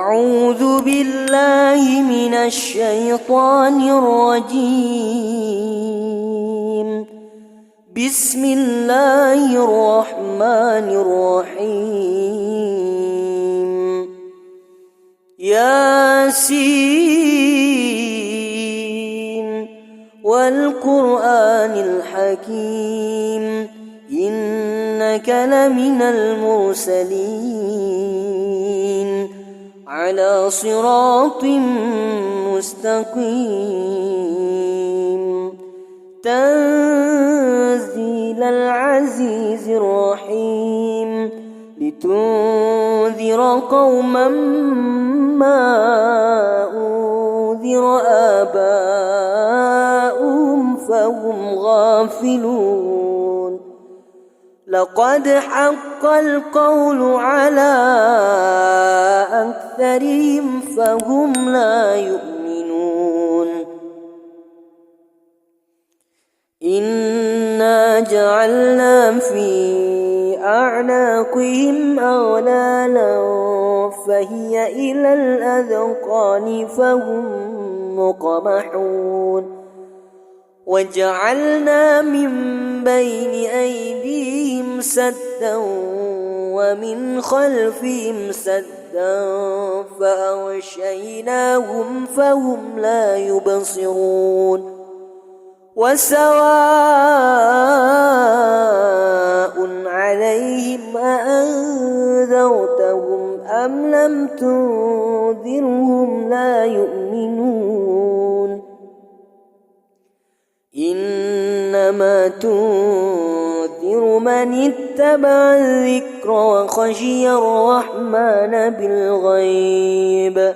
أعوذ بالله من الشيطان الرجيم. بسم الله الرحمن الرحيم. ياسين والقرآن الحكيم إنك لمن المرسلين على صراط مستقيم تنزيل العزيز الرحيم لتنذر قوما ما أنذر آباؤهم فهم غافلون. لقد حق القول على أكثرهم فهم لا يؤمنون. إنا جعلنا في أعناقهم أغلالا فهي إلى الأذقان فهم مقمحون. وجعلنا من بين أيديهم سدا ومن خلفهم سدا فأغشيناهم فهم لا يبصرون. وسواء عليهم أأنذرتهم أم لم تنذرهم لا يؤمنون. إنما تنذر من اتبع الذكر وخشي الرحمن بالغيب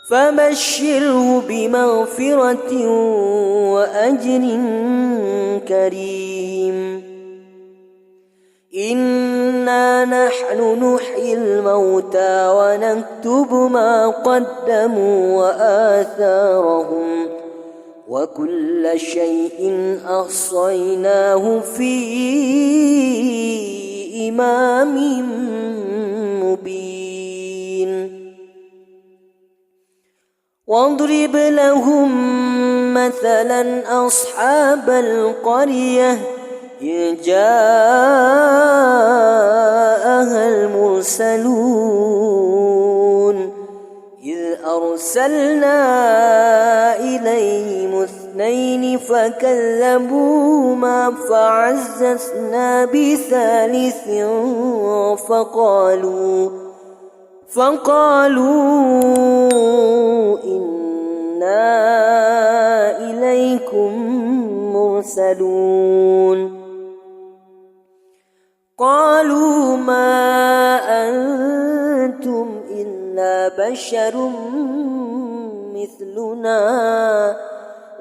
فبشره بمغفرة وأجر كريم. إنا نحن نحيي الموتى ونكتب ما قدموا وآثارهم وكل شيء أحصيناه في إمام مبين. واضرب لهم مثلا أصحاب القرية إذ جاءها المرسلون إذ أرسلنا إليهم اثنين فكذبوهما فعززنا بثالث فقالوا إنا إليكم مرسلون. قالوا ما أنتم إلا بشر مثلنا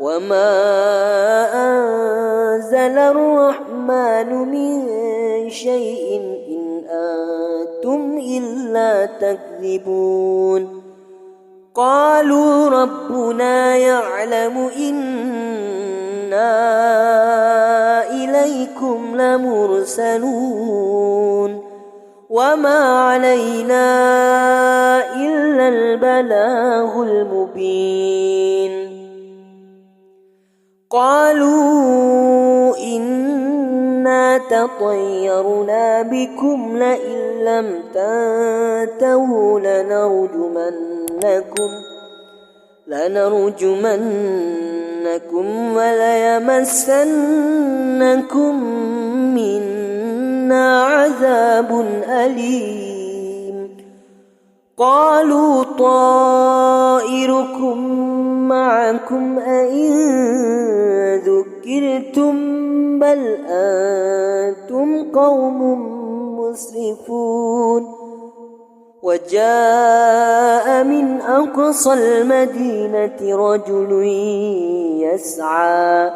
وما أنزل الرحمن من شيء إن أنتم إلا تكذبون. قالوا ربنا يعلم إنا إليكم لمرسلون وما علينا إلا البلاغ المبين. قالوا إنا تطيرنا بكم لئن لم تنتهوا لنرجمنكم وليمسنكم منا عذاب أليم. قالوا طائركم معكم أئن ذكرتم بل أنتم قوم مسرفون. وجاء من أقصى المدينة رجل يسعى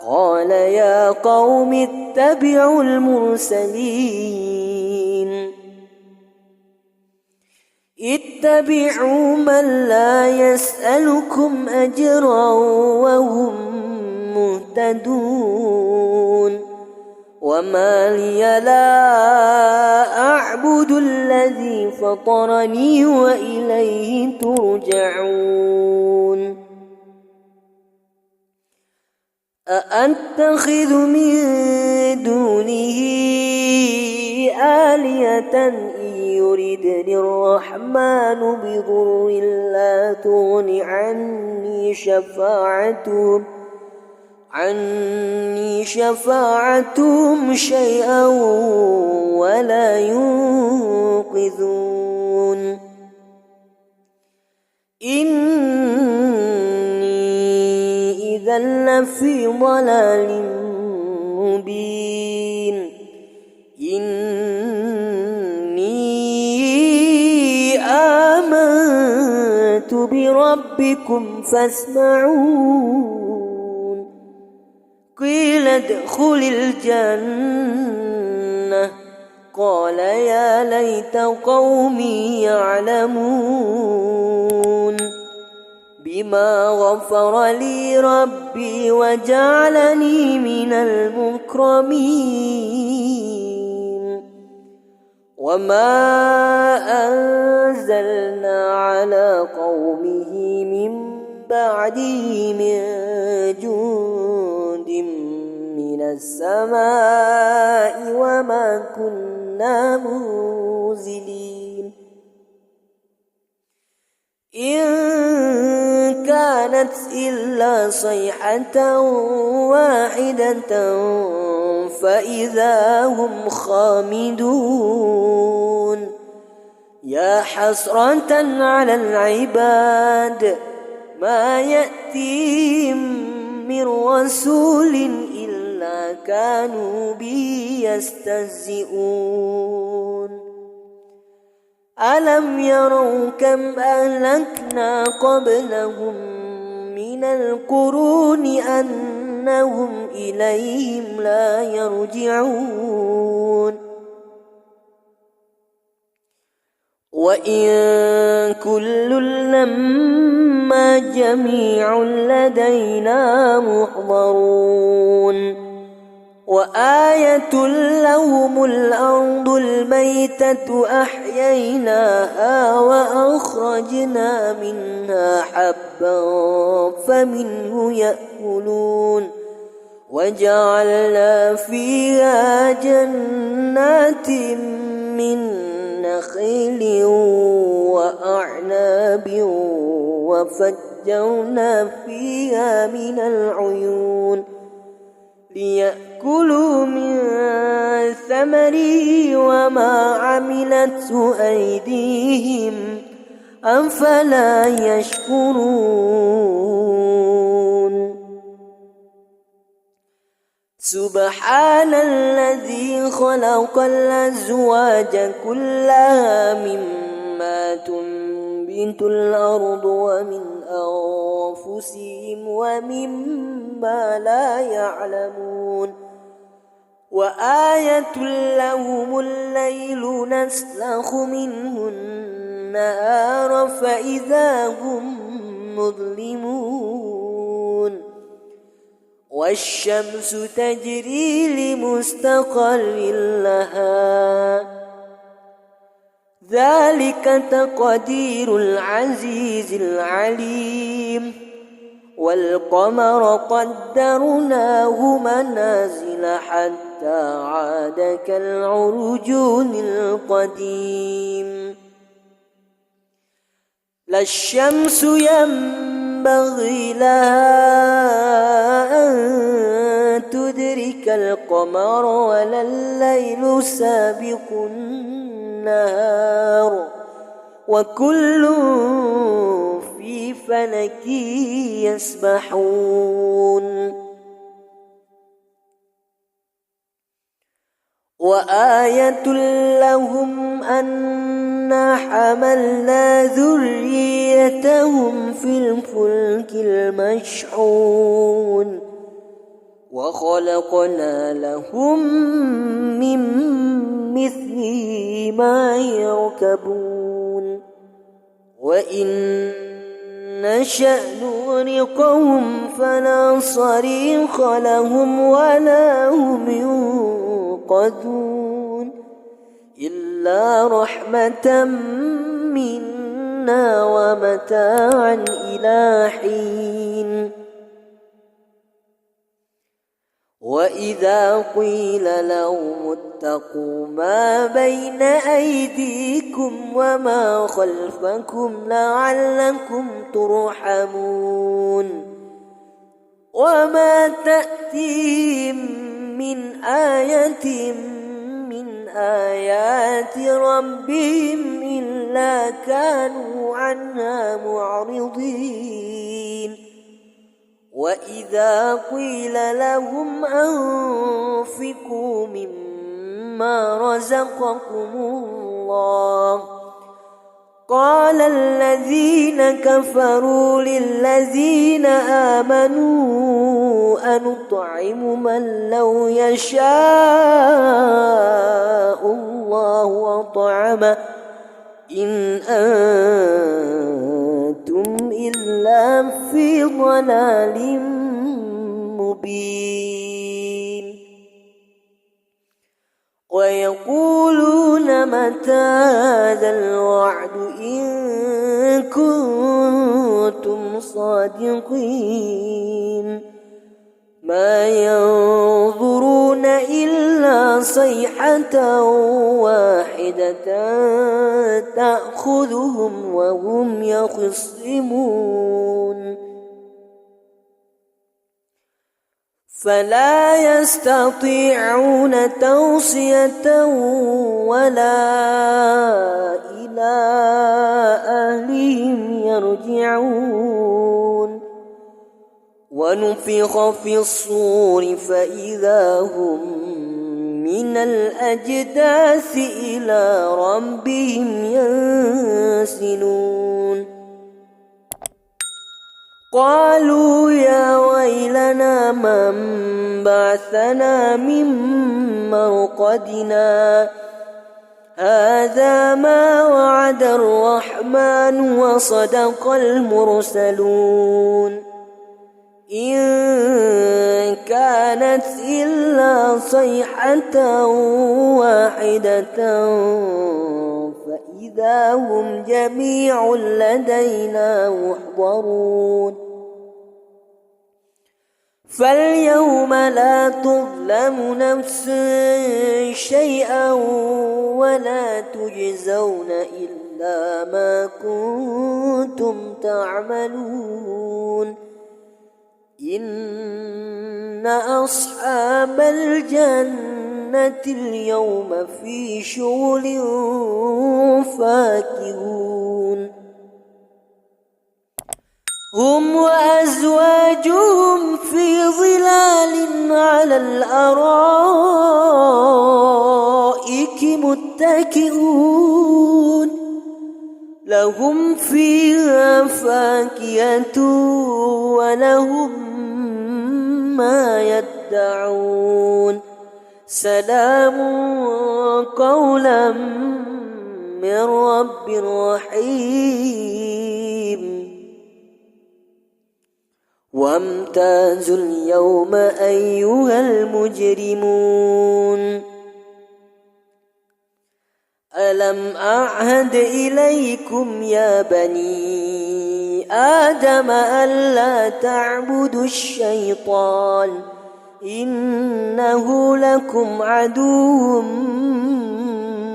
قال يا قوم اتبعوا المرسلين اتبعوا من لا يسألكم أجرا وهم مهتدون. وما لي لا أعبد الذي فطرني وإليه ترجعون أأتخذ من دونه آلهة إن يردني الرحمن بضر لا تغن عني شفاعتهم شيئا ولا ينقذون إني إذا لفي ضلال مبين إني آمنت بربكم فاسمعون قيل ادخل الجنة قال يا ليت قومي يعلمون بما غفر لي ربي وجعلني من المكرمين وما أنزلنا على قومه من بعده من جند من السماء وما كنا منزلين إن كانت إلا صيحة واحدة فإذا هم خامدون يا حسرة على العباد ما يأتيهم من رسول إلا كانوا به يستهزئون ألم يروا كم أهلكنا قبلهم من القرون أنهم إليهم لا يرجعون وإن كل لما جميع لدينا محضرون وآية لهم الأرض الميتة أحييناها وأخرجنا منها حبا فمنه يأكلون وجعلنا فيها جنات من نخيل وأعناب وفجرنا فيها من العيون ليأكلوا من ثمره وما عملته أيديهم أفلا يشكرون سبحان الذي خلق الأزواج كلها مما تنبت الأرض ومن أنفسهم ومما لا يعلمون وآية لهم الليل نسلخ منه النهار فإذا هم مظلمون والشمس تجري لمستقر لها ذلك تقدير العزيز العليم والقمر قدرناه منازل حتى عاد كالعرجون القديم لا الشمس ينبغي لها أن تدرك القمر ولا الليل سابق النهار وكل في فلك يسبحون وآية لهم أنا حملنا ذريتهم في الفلك المشحون وخلقنا لهم من مثله ما يركبون وإن نشأ نغرقهم فلا صريخ لهم ولا هم ينقذون إلا إلا رحمة منا ومتاعا إلى حين وإذا قيل لهم اتقوا ما بين أيديكم وما خلفكم لعلكم ترحمون وما تأتيهم من آية من آيات ربهم إلا كانوا عنها معرضين وإذا قيل لهم أنفقوا مما رزقكم الله قال الذين كفروا للذين آمنوا أنطعم من لو يشاء الله أطعمه إن أنتم إلا في ضلال مبين ويقولون متى هذا الوعد إن كنتم صادقين ما ينظرون إلا صيحة واحدة تأخذهم وهم يخصمون فلا يستطيعون توصية ولا إلى أهلهم يرجعون ونفخ في الصور فإذا هم من الأجداث إلى ربهم ينسلون قالوا يا ويلنا من بعثنا من مرقدنا هذا ما وعد الرحمن وصدق المرسلون إن كانت إلا صيحة واحدة فإذا هم جميع لدينا محضرون فاليوم لا تظلم نفس شيئا ولا تجزون إلا ما كنتم تعملون إن أصحاب الجنة اليوم في شغل فاكهون هم وأزواجهم في ظلال على الأرائك متكئون لهم فيها فاكهة ولهم ما يدعون سلام قولا من رب رحيم وامتازوا اليوم أيها المجرمون ألم أعهد إليكم يا بني آدم ألا تعبدوا الشيطان إنه لكم عدو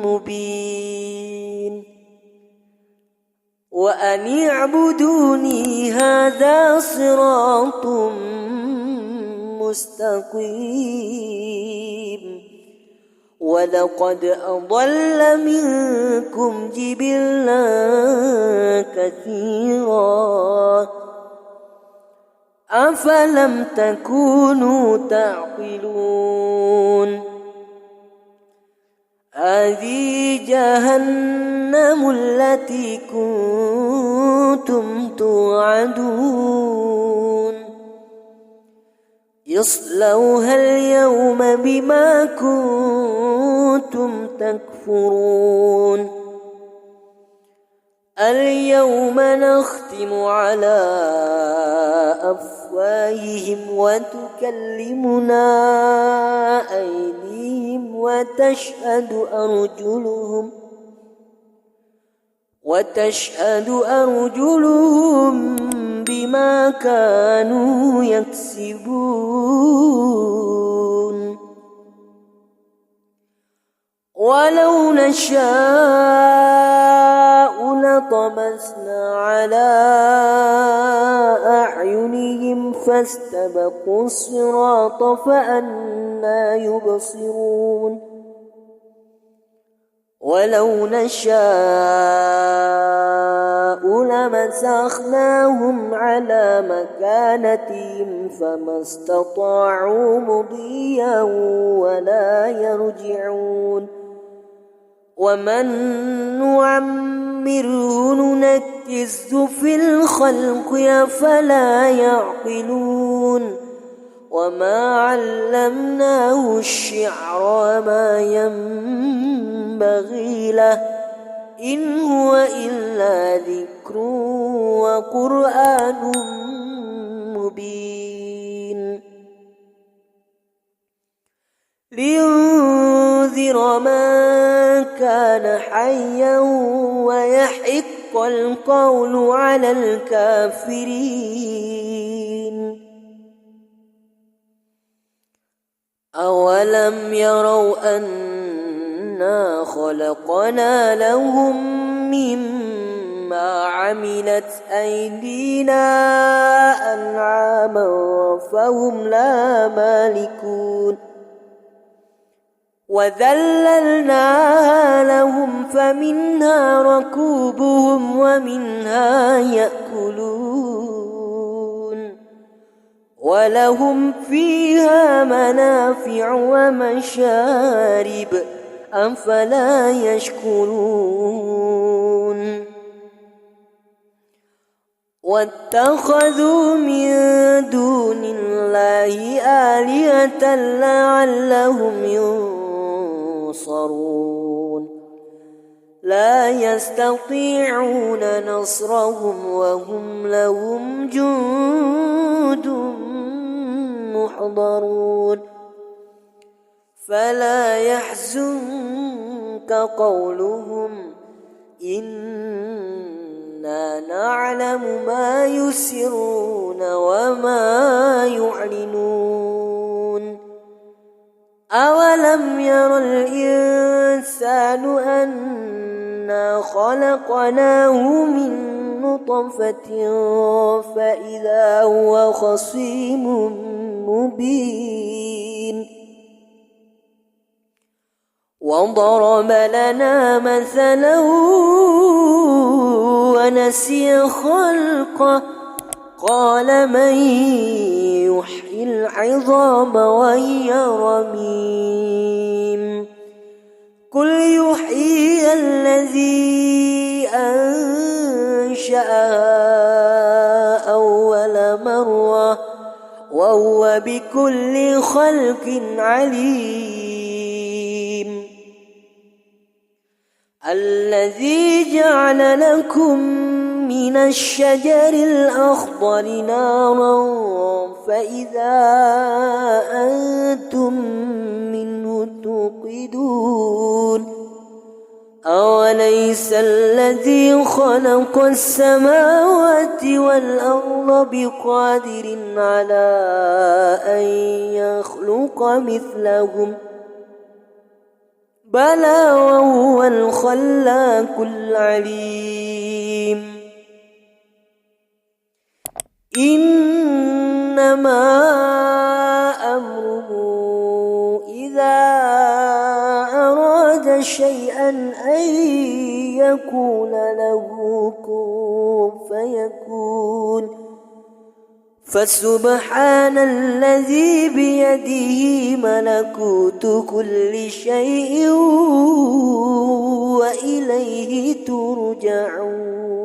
مبين وأن اعبدوني هذا صراط مستقيم ولقد أضل منكم جبلا كثيرا أفلم تكونوا تعقلون هذه جهنم التي كنتم توعدون اصلوها اليوم بما كنتم تكفرون اليوم نختم على أفواههم وتكلمنا أيديهم وتشهد أرجلهم بما كانوا يكسبون ولو نشاء لطمسنا على أعينهم فاستبقوا الصراط فأنى يبصرون ولو نشاء لمسخناهم على مكانتهم فما استطاعوا مضيا ولا يرجعون ومن نعمره ننكسه في الخلق أفلا يعقلون وما علمناه الشعر وما ينبغي له إن هو إلا ذكر وقرآن مبين لينذر من كان حيا ويحق القول على الكافرين أولم يروا أنا خلقنا لهم مما عملت أيدينا أنعاما فهم لا مالكون وذللناها لهم فمنها ركوبهم ومنها يأكلون ولهم فيها منافع ومشارب أفلا يشكرون واتخذوا من دون الله آلهة لعلهم ينصرون لا يستطيعون نصرهم وهم لهم جند محضرون فلا يحزنك قولهم إنا نعلم ما يسرون وما يعلنون أولم ير الإنسان أنا خلقناه من نطفة فإذا هو خصيم مبين وضرب لنا مثلا ونسي خلقه قال من يحيي العظام وهي رميم قل يحيي الذي أنشأها أول مرة وهو بكل خلق عليم الذي جعل لكم من الشجر الأخضر نارا فإذا أنتم منه توقدون أوليس الذي خلق السماوات والأرض بقادر على أن يخلق مثلهم بلى وهو الخلاق العليم إنما أمره إذا أراد شيئا أن يكون له كن فيكون فسبحان الذي بيده ملكوت كل شيء وإليه ترجعون